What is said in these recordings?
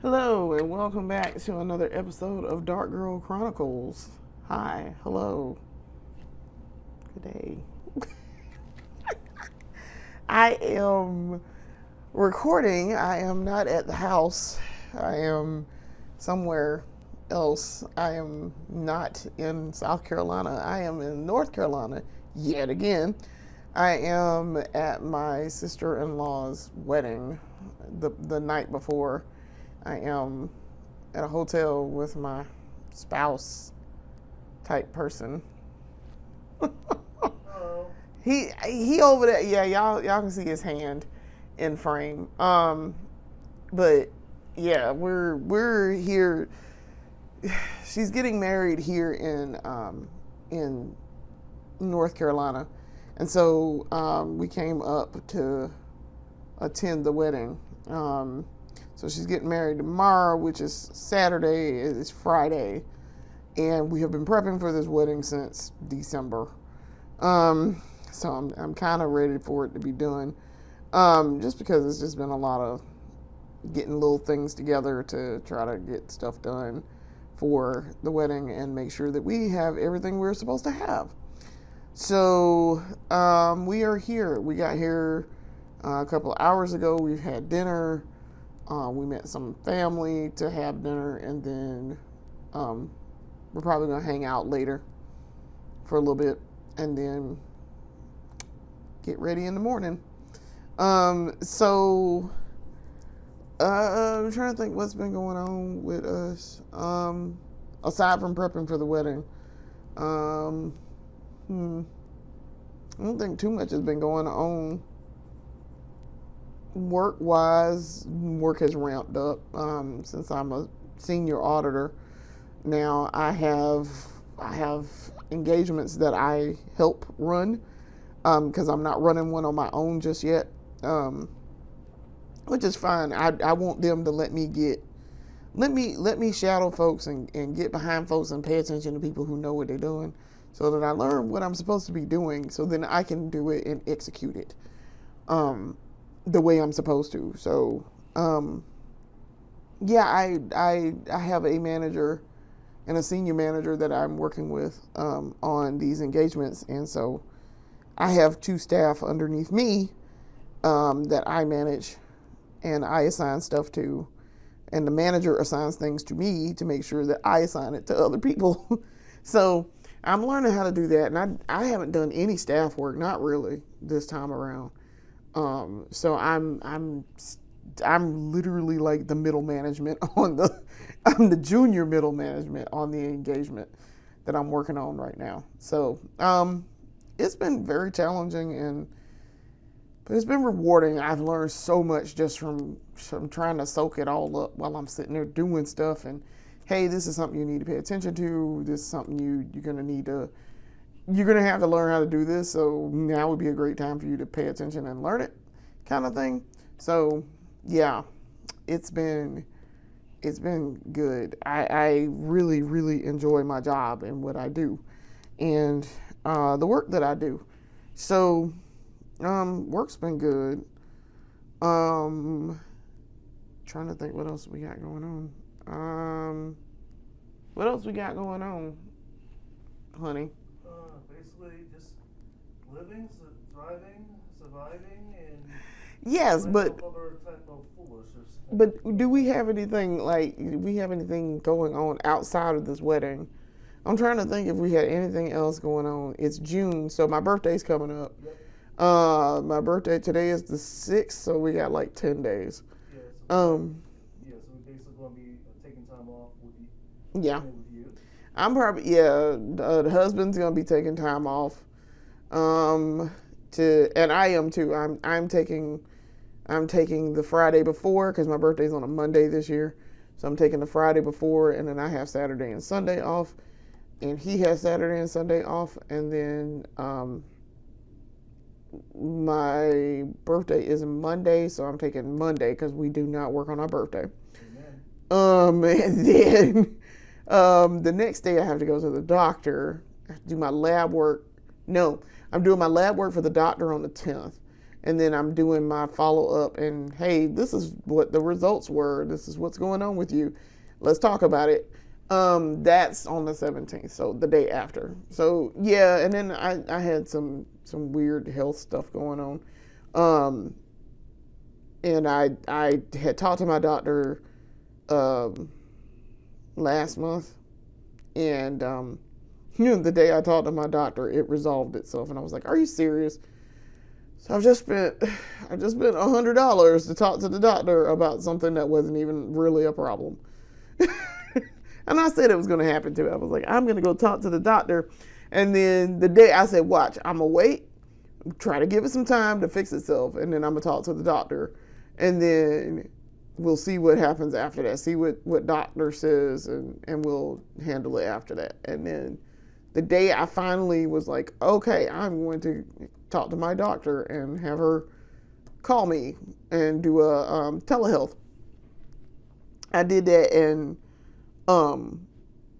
Hello, and welcome back to another episode of Dark Girl Chronicles. Hi, hello, good day. I am recording. I am not at the house. I am somewhere else. I am not in South Carolina. I am in North Carolina yet again. I am at my sister-in-law's wedding the night before. I am at a hotel with my spouse type person. Oh, He over there. Yeah, y'all can see his hand in frame. But yeah, we're here. She's getting married here in North Carolina, and so we came up to attend the wedding. So she's getting married tomorrow, which is Saturday. It's Friday, and we have been prepping for this wedding since December. So I'm kind of ready for it to be done. Just because it's just been a lot of getting little things together to try to get stuff done for the wedding and make sure that we have everything we're supposed to have. So we are here. We got here a couple of hours ago. We've had dinner. We met some family to have dinner, and then we're probably going to hang out later for a little bit and then get ready in the morning. So I'm trying to think what's been going on with us aside from prepping for the wedding. I don't think too much has been going on work wise. Work has ramped up since I'm a senior auditor. Now I have engagements that I help run because I'm not running one on my own just yet, which is fine. I want them to let me shadow folks and get behind folks and pay attention to people who know what they're doing, so that I learn what I'm supposed to be doing, so then I can do it and execute it the way I'm supposed to. So yeah, I have a manager and a senior manager that I'm working with on these engagements, and so I have two staff underneath me that I manage and I assign stuff to, and the manager assigns things to me to make sure that I assign it to other people. So I'm learning how to do that, and I haven't done any staff work, not really, this time around. So I'm literally like the middle management on I'm the junior middle management on the engagement that I'm working on right now. So it's been very challenging, but it's been rewarding. I've learned so much just from trying to soak it all up while I'm sitting there doing stuff. And hey, this is something you need to pay attention to. This is something you're gonna have to learn how to do this. So now would be a great time for you to pay attention and learn it, kind of thing. So yeah, it's been good. I really, really enjoy my job and what I do, and the work that I do. So work's been good. Trying to think what else we got going on. What else we got going on, honey? basically just living, thriving, surviving, and Yes, but other type of foolishness. do we have anything going on outside of this wedding? I'm trying to think if we had anything else going on. It's June, so my birthday's coming up. Yep. My birthday today is the 6th, so we got like 10 days. Yeah. Um, So we're basically going to be taking time off with you. yeah. With you. I'm probably, yeah, the husband's gonna be taking time off. And I am too. I'm taking the Friday before because my birthday's on a Monday this year. So I'm taking the Friday before, and then I have Saturday and Sunday off, and he has Saturday and Sunday off, and then my birthday is Monday, so I'm taking Monday because we do not work on our birthday. And then the next day I have to go to the doctor. I have to do my lab work. No, I'm doing my lab work for the doctor on the 10th, and then I'm doing my follow-up, and hey, this is what the results were. This is what's going on with you. Let's talk about it. That's on the 17th, so the day after. So yeah, and then I had some weird health stuff going on. And I had talked to my doctor last month, and the day I talked to my doctor, it resolved itself, and I was like, "Are you serious?" So I've just spent $100 to talk to the doctor about something that wasn't even really a problem. And I said it was going to happen too. I was like, I'm going to go talk to the doctor, and then the day I said, "Watch, I'm gonna wait, try to give it some time to fix itself, and then I'm gonna talk to the doctor, and then we'll see what happens after that. See what doctor says, and we'll handle it after that." And then the day I finally was like, okay, I'm going to talk to my doctor and have her call me and do a telehealth. I did that, and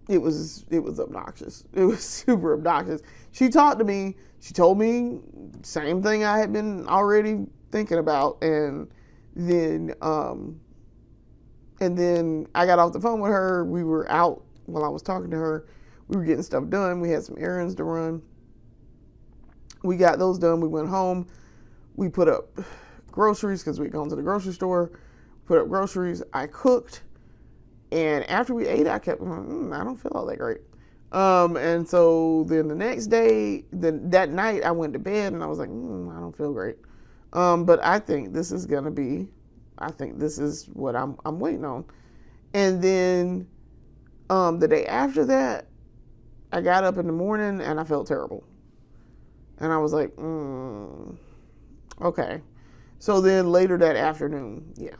it was obnoxious. It was super obnoxious. She talked to me. She told me same thing I had been already thinking about, and then I got off the phone with her. We were out while I was talking to her. We were getting stuff done. We had some errands to run. We got those done. We went home. We put up groceries because we'd gone to the grocery store. Put up groceries. I cooked. And after we ate, I kept going, I don't feel all that great. And so then the next day, that night, I went to bed and I was like, I don't feel great. But I think this is what I'm waiting on. And then the day after that, I got up in the morning and I felt terrible. And I was like, okay. So then later that afternoon, yeah.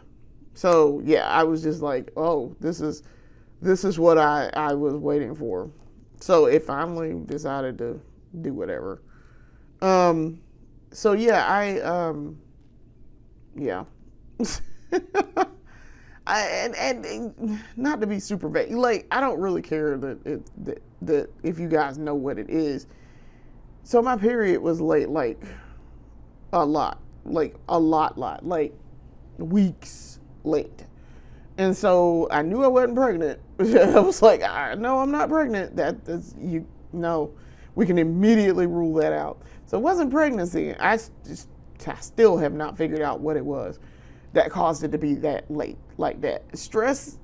So yeah, I was just like, oh, this is what I was waiting for. So it finally decided to do whatever. So yeah, yeah. And not to be super vague, like I don't really care that if you guys know what it is. So my period was late, like a lot, like weeks late. And so I knew I wasn't pregnant. I was like, no, I'm not pregnant. We can immediately rule that out. So it wasn't pregnancy. I still have not figured out what it was that caused it to be that late like that. Stress,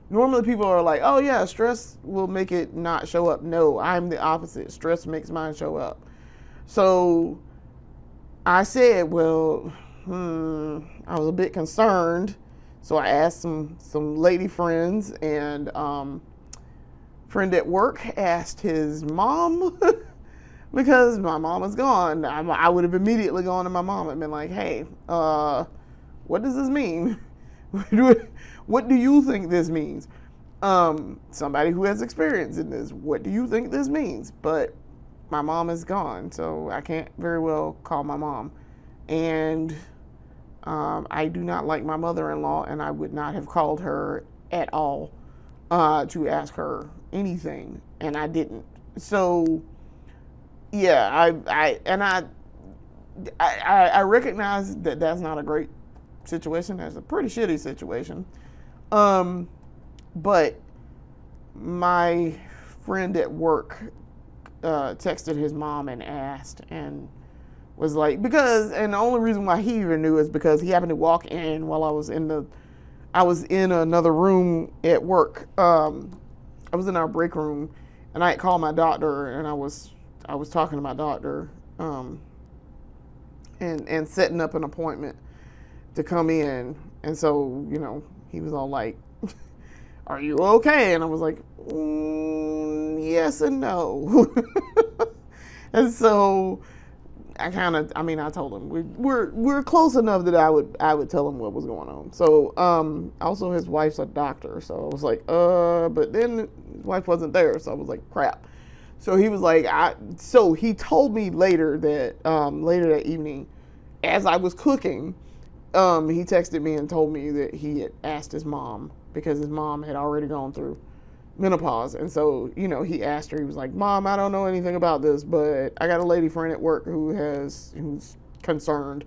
normally people are like, oh yeah, stress will make it not show up. No, I'm the opposite. Stress makes mine show up. So I said, well, I was a bit concerned. So I asked some lady friends, and friend at work asked his mom because my mom is gone. I would have immediately gone to my mom and been like, hey, what does this mean? What do you think this means? Somebody who has experience in this, what do you think this means? But my mom is gone, so I can't very well call my mom. And I do not like my mother-in-law, and I would not have called her at all to ask her anything, and I didn't. So, yeah, I recognize that that's not a great situation. That's a pretty shitty situation. But my friend at work texted his mom and asked, and was like, and the only reason why he even knew is because he happened to walk in while I was in another room at work. I was in our break room, and I had called my doctor, and I was talking to my doctor, and setting up an appointment to come in. And so, he was all like, are you okay? And I was like, yes and no. And so I told him we're close enough that I would tell him what was going on. So also his wife's a doctor, so I was like, but then his wife wasn't there, so I was like, crap. So he was like, so he told me later that evening, as I was cooking, he texted me and told me that he had asked his mom, because his mom had already gone through menopause. And so, he asked her, he was like, Mom, I don't know anything about this, but I got a lady friend at work who's concerned.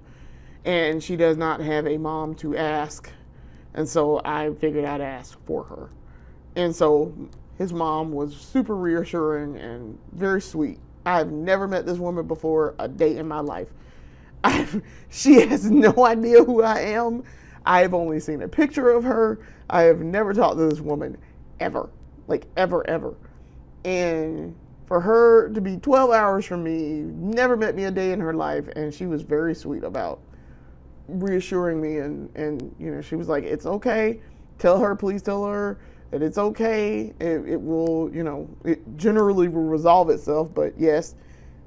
and she does not have a mom to ask. And so I figured I'd ask for her. And so his mom was super reassuring and very sweet. I've never met this woman before a day in my life. She has no idea who I am. I have only seen a picture of her. I have never talked to this woman ever. Like, ever, ever. And for her to be 12 hours from me, never met me a day in her life, and she was very sweet about reassuring me. And you know, she was like, it's okay. Please tell her that it's okay. It will, you know, it generally will resolve itself, but yes,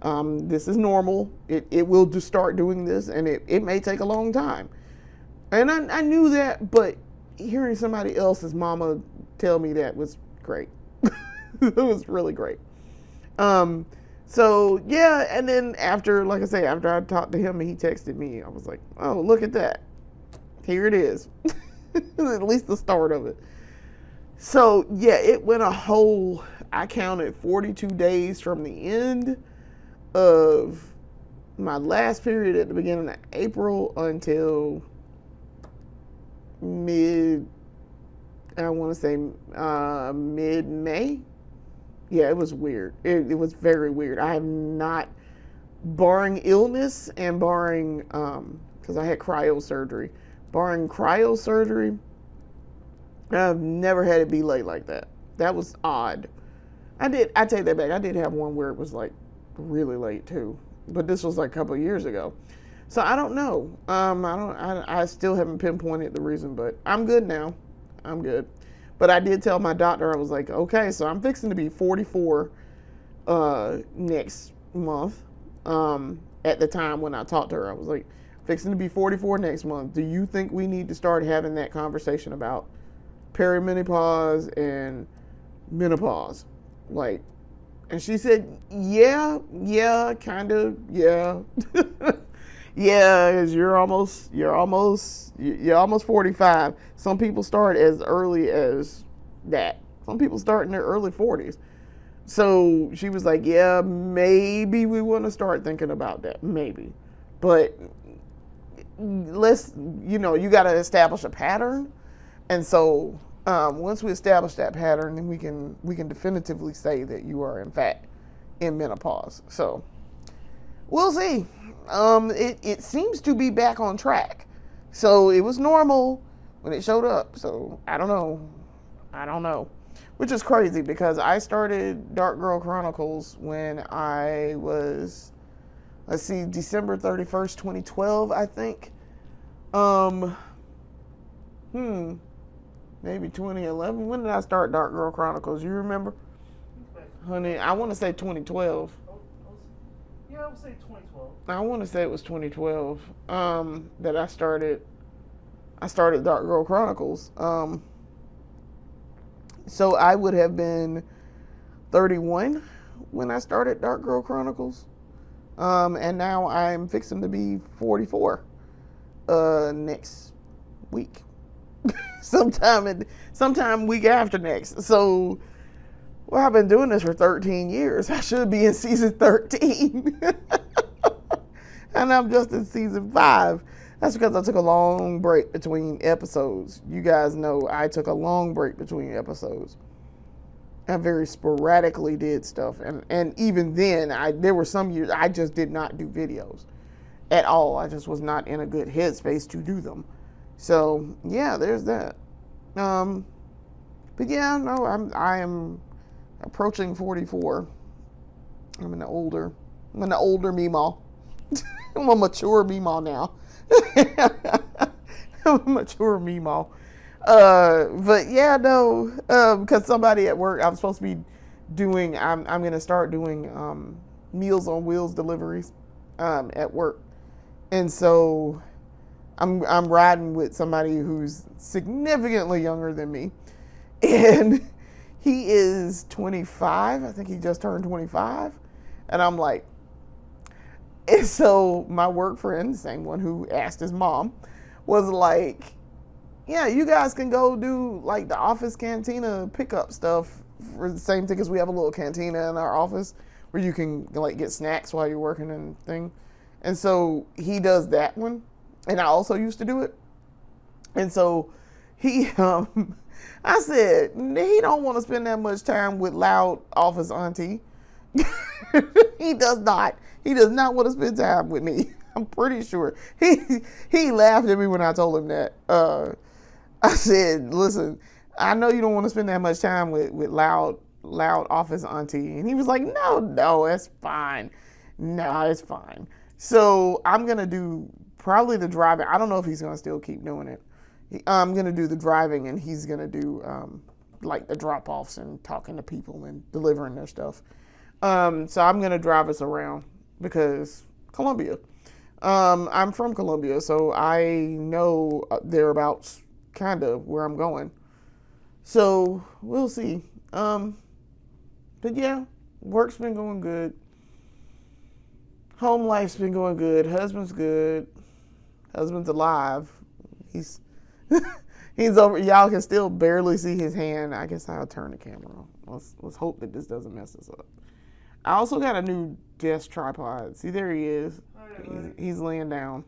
this is normal. It will just start doing this, and it may take a long time. And I knew that, but hearing somebody else's mama tell me that was great. It was really great. So yeah, and then after, like I say, after I talked to him and he texted me, I was like, oh, look at that. Here it is. At least the start of it. So yeah, it went I counted 42 days from the end of my last period at the beginning of April until mid-May. Yeah, it was weird. It was very weird. I have not, barring illness and barring, because I had cryosurgery, I've never had it be late like that. That was odd. I take that back. I did have one where it was like really late too, but this was like a couple of years ago. So I don't know. I still haven't pinpointed the reason, but I'm good now. I'm good. But I did tell my doctor, I was like, okay, so I'm fixing to be 44 next month. At the time when I talked to her, I was like, fixing to be 44 next month. Do you think we need to start having that conversation about perimenopause and menopause? Like, and she said, yeah, kind of, yeah. Yeah, because you're almost 45. Some people start as early as that. Some people start in their early 40s. So she was like, yeah, maybe we want to start thinking about that. Maybe. But you got to establish a pattern. And so once we establish that pattern, then we can definitively say that you are, in fact, in menopause. So we'll see. It seems to be back on track. So it was normal when it showed up. So I don't know. Which is crazy because I started Dark Girl Chronicles when I was, December 31st, 2012, I think. Maybe 2011. When did I start Dark Girl Chronicles? You remember? Honey, I want to say 2012. Yeah, I would say 2012. I want to say it was 2012 that I started Dark Girl Chronicles. So I would have been 31 when I started Dark Girl Chronicles. And now I'm fixing to be 44 next week. sometime week after next. So, well, I've been doing this for 13 years. I should be in season 13. And I'm just in season 5. That's because I took a long break between episodes. You guys know I took a long break between episodes. I very sporadically did stuff. And even then, there were some years I just did not do videos at all. I just was not in a good headspace to do them. So, yeah, there's that. But yeah, no, I am approaching 44. I'm an older Meemaw. I'm a mature Meemaw now. I'm a mature Meemaw. But yeah, no, because somebody at work, I'm supposed to be doing, I'm going to start doing Meals on Wheels deliveries at work. And so I'm riding with somebody who's significantly younger than me. And he is 25. I think he just turned 25. And I'm like, and so my work friend, the same one who asked his mom, was like, yeah, you guys can go do like the office cantina pickup stuff for the same thing, because we have a little cantina in our office where you can like get snacks while you're working and thing. And so he does that one. and I also used to do it. And so he, I said, he don't want to spend that much time with loud office auntie. He does not. He does not want to spend time with me. I'm pretty sure. He laughed at me when I told him that. I said, listen, I know you don't want to spend that much time with loud office auntie. And he was like, no, it's fine. No, it's fine. So I'm going to do probably the driving. I don't know if he's going to still keep doing it. I'm going to do the driving, and he's going to do like the drop-offs and talking to people and delivering their stuff. So I'm going to drive us around because Columbia. I'm from Columbia, so I know thereabouts kind of where I'm going. So we'll see. But yeah, work's been going good. Home life's been going good. Husband's good. Husband's alive. He's over. Y'all can still barely see his hand. I guess I'll turn the camera on. Let's hope that this doesn't mess us up. I also got a new desk tripod. See, there he is. He's laying down.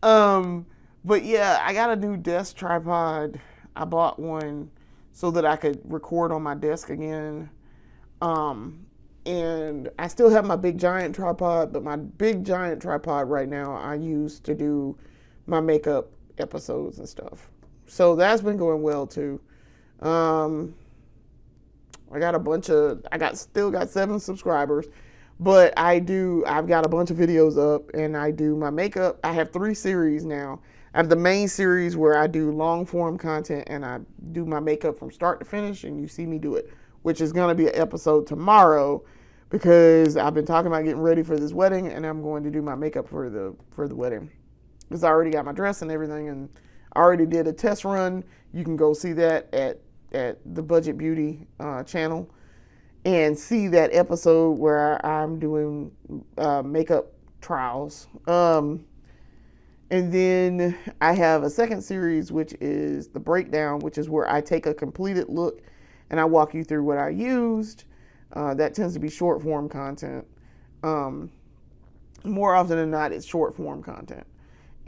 But yeah, I got a new desk tripod. I bought one so that I could record on my desk again. And I still have my big giant tripod, but my big giant tripod right now I use to do my makeup episodes and stuff. So that's been going well too. I still got 7 subscribers, but I've got a bunch of videos up, and I do my makeup. I have 3 series now. I have the main series where I do long form content, and I do my makeup from start to finish, and you see me do it, which is going to be an episode tomorrow because I've been talking about getting ready for this wedding, and I'm going to do my makeup for the wedding. Because I already got my dress and everything, and I already did a test run. You can go see that at the Budget Beauty channel and see that episode where I'm doing makeup trials. And then I have a second series, which is the breakdown, which is where I take a completed look and I walk you through what I used. That tends to be short form content. More often than not, it's short form content.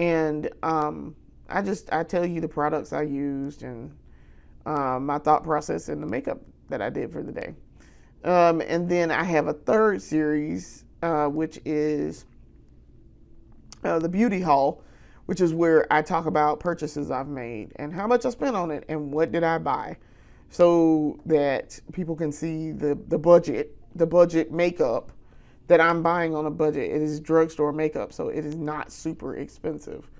And I tell you the products I used and my thought process in the makeup that I did for the day. And then I have a third series, which is the beauty haul, which is where I talk about purchases I've made and how much I spent on it and what did I buy, so that people can see the budget makeup that I'm buying on a budget. It is drugstore makeup, so it is not super expensive.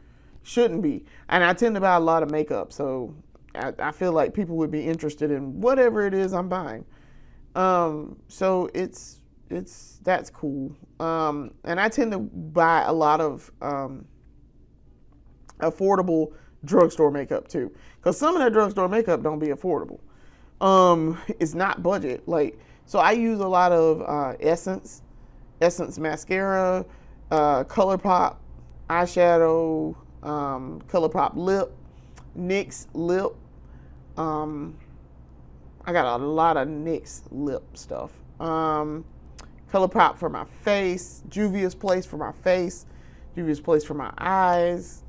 Shouldn't be. And I tend to buy a lot of makeup, so I feel like people would be interested in whatever it is I'm buying. So that's cool. And I tend to buy a lot of affordable drugstore makeup too, because some of that drugstore makeup don't be affordable. It's not budget. So I use a lot of Essence mascara, ColourPop eyeshadow, ColourPop lip, NYX lip. I got a lot of NYX lip stuff. ColourPop for my face, Juvia's Place for my face, Juvia's Place for my eyes.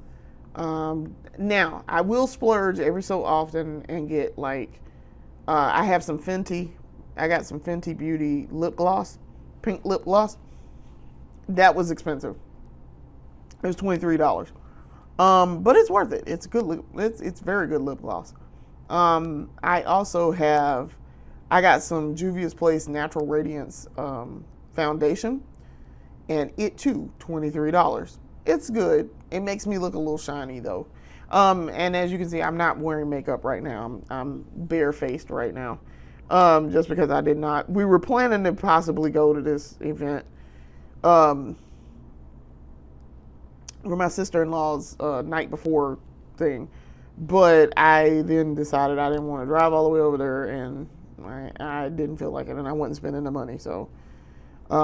Now, I will splurge every so often and get I have some Fenty. I got some Fenty Beauty lip gloss, pink lip gloss. That was expensive. It was $23. But it's worth it. It's good. It's very good lip gloss. I also I got some Juvia's Place Natural Radiance foundation, and it too, $23. It's good. It makes me look a little shiny though. And as you can see, I'm not wearing makeup right now. I'm barefaced right now. Just because I did not. We were planning to possibly go to this event, for my sister-in-law's night before thing, but I then decided I didn't want to drive all the way over there, and I didn't feel like it, and I wasn't spending the money, so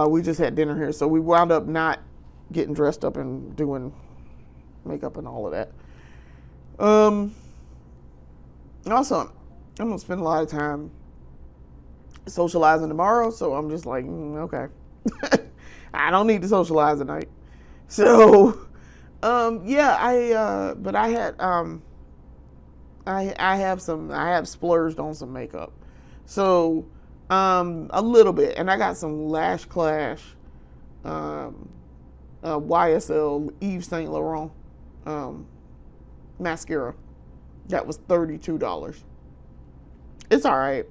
we just had dinner here. So we wound up not getting dressed up and doing makeup and all of that. Also, I'm gonna spend a lot of time socializing tomorrow, so I'm just like, okay. I don't need to socialize tonight. So Yeah, but I had, I have splurged on some makeup. So, a little bit. And I got some Lash Clash, um, YSL Yves Saint Laurent, um, mascara. That was $32. It's all right.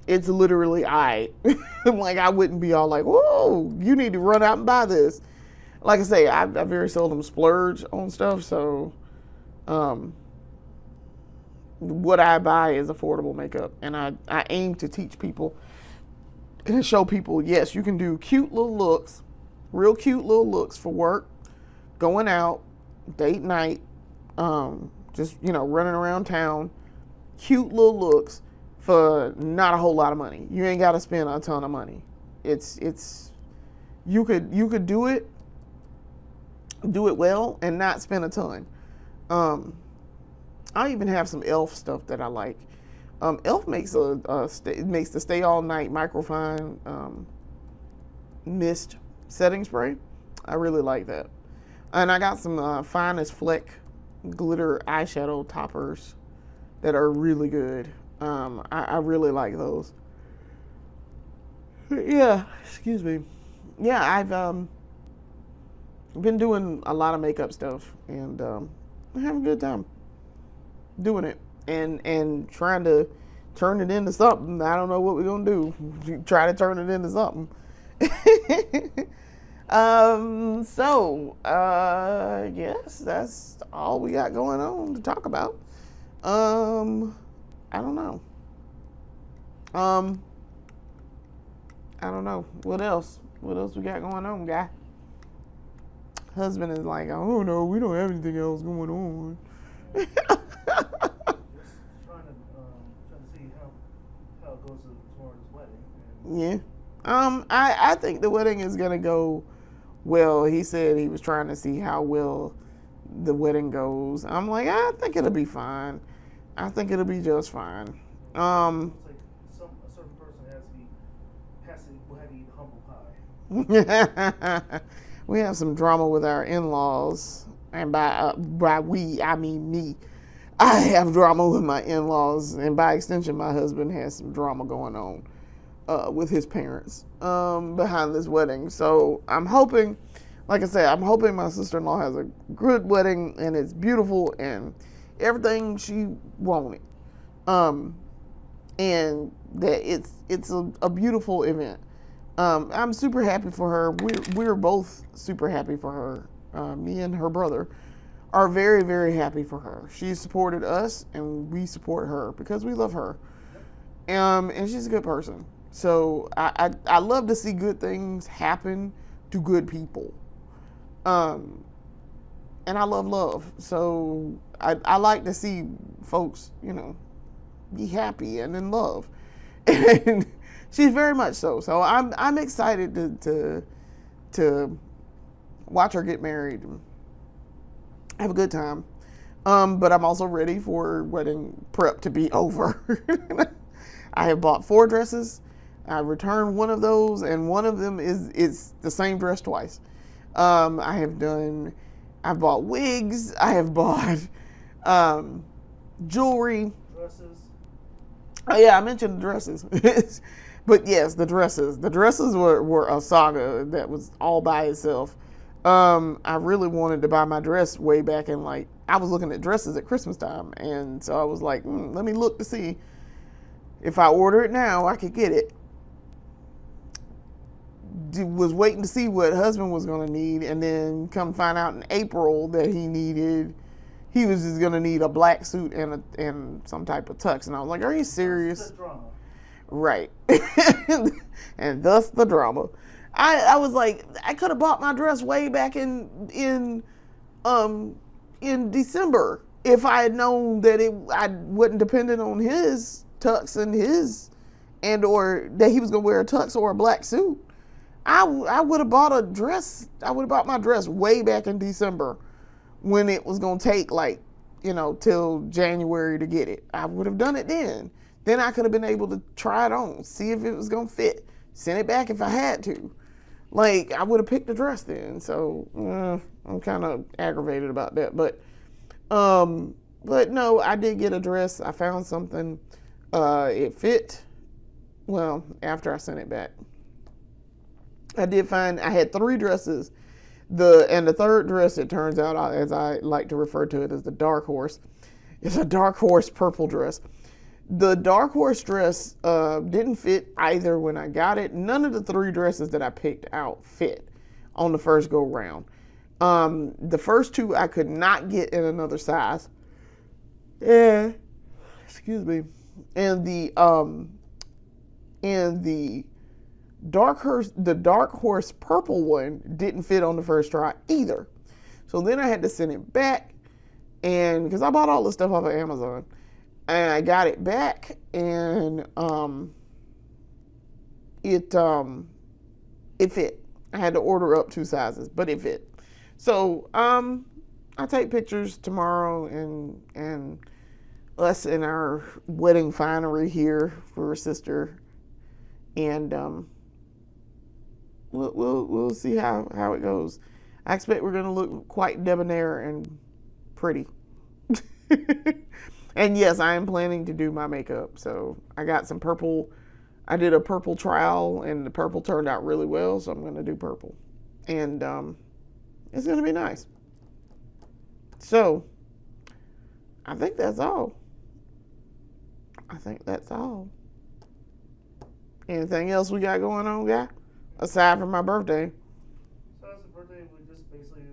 It's literally like I wouldn't be all like, whoa, you need to run out and buy this. Like I say, I very seldom splurge on stuff, so um, what I buy is affordable makeup, and I aim to teach people and show people, yes, you can do cute little looks, real cute little looks for work, going out, date night, just running around town, cute little looks for not a whole lot of money. You ain't got to spend a ton of money. It's you could do it well and not spend a ton. I even have some Elf stuff that I like. Elf makes makes the Stay All Night Microfine mist setting spray. I really like that. And I got some Finest Fleck glitter eyeshadow toppers that are really good. I really like those. Yeah, excuse me. Yeah, I've been doing a lot of makeup stuff, and I'm having a good time doing it, and trying to turn it into something. I don't know what we're gonna do. Try to turn it into something. Yes, that's all we got going on to talk about. I don't know. I don't know. What else? What else we got going on, guy? Husband is like, oh no, we don't have anything else going on. Just trying to see how it goes towards his wedding. Yeah. I think the wedding is gonna go well. He said he was trying to see how well the wedding goes. I'm like, I think it'll be fine. I think it'll be just fine. It's like a certain person will have to eat humble pie. We have some drama with our in-laws, and by we I mean me. I have drama with my in-laws, and by extension, my husband has some drama going on with his parents behind this wedding. So I'm hoping, like I said, I'm hoping my sister-in-law has a good wedding and it's beautiful and everything she wanted, and that it's a beautiful event. I'm super happy for her. We're both super happy for her. Me and her brother are very, very happy for her. She supported us, and we support her because we love her. And she's a good person. So I love to see good things happen to good people. And I love love. So I like to see folks, be happy and in love. And she's very much so. So I'm excited to watch her get married and have a good time. But I'm also ready for wedding prep to be over. I have bought 4 dresses. I returned one of those, and one of them is the same dress twice. I've bought wigs. I have bought jewelry. Dresses. Oh yeah, I mentioned the dresses. But yes, the dresses. The dresses were a saga that was all by itself. I really wanted to buy my dress way back in, I was looking at dresses at Christmas time, and so I was like, let me look to see if I order it now, I could get it. Was waiting to see what husband was going to need, and then come find out in April that he was just going to need a black suit and some type of tux. And I was like, are you serious? That's the drama. Right. And thus the drama. I was like, I could have bought my dress way back in December if I had known that I wasn't dependent on his tux or that he was going to wear a tux or a black suit. I would have bought a dress. I would have bought my dress way back in December when it was going to take till January to get it. I would have done it then. Then I could have been able to try it on, see if it was going to fit, send it back if I had to. Like, I would have picked the dress then. So I'm kind of aggravated about that. But no, I did get a dress. I found something. It fit. Well, after I sent it back, I did find I had 3 dresses. The third dress, it turns out, as I like to refer to it, as the dark horse. It's a dark horse purple dress. The dark horse dress didn't fit either when I got it. None of the 3 dresses that I picked out fit on the first go round. The first 2 I could not get in another size. Excuse me. And the dark horse purple one didn't fit on the first try either. So then I had to send it back, and because I bought all the stuff off of Amazon, and I got it back, and it fit. I had to order up 2 sizes, but it fit. So I'll take pictures tomorrow and us in our wedding finery here for her sister, and we'll see how it goes. I expect we're gonna look quite debonair and pretty. And yes, I am planning to do my makeup. So I got some purple. I did a purple trial, and the purple turned out really well. So I'm gonna do purple, and it's gonna be nice. So I think that's all. Anything else we got going on, guy? Aside from my birthday. So as a birthday, we just basically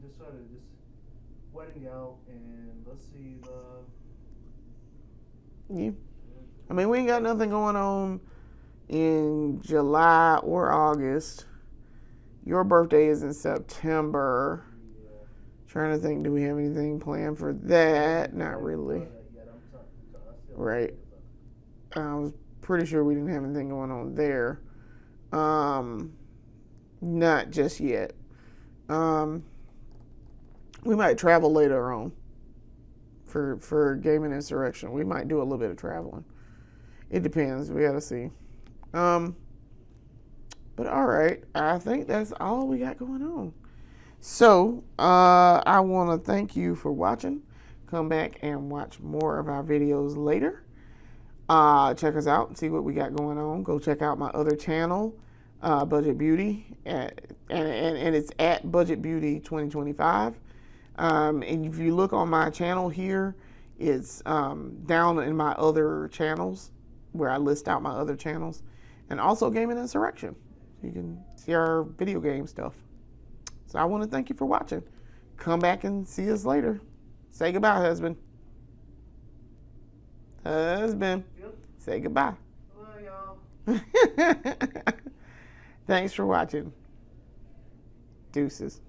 just try to just wedding out, and let's see Yeah. I mean, we ain't got nothing going on in July or August. Your birthday is in September. Yeah. Trying to think, do we have anything planned for that? Not really. Right. I was pretty sure we didn't have anything going on there. Not just yet. We might travel later on for Gaming Insurrection. We might do a little bit of traveling. It depends. We gotta see. But all right, I think that's all we got going on. So I want to thank you for watching. Come back and watch more of our videos later. Check us out and see what we got going on. Go check out my other channel, Budget Beauty, and it's at Budget Beauty 2025. And if you look on my channel here, it's down in my other channels where I list out my other channels, and also Gaming Insurrection. You can see our video game stuff. So I want to thank you for watching. Come back and see us later. Say goodbye, husband. Husband. Yep. Say goodbye. Hello, y'all. Thanks for watching. Deuces.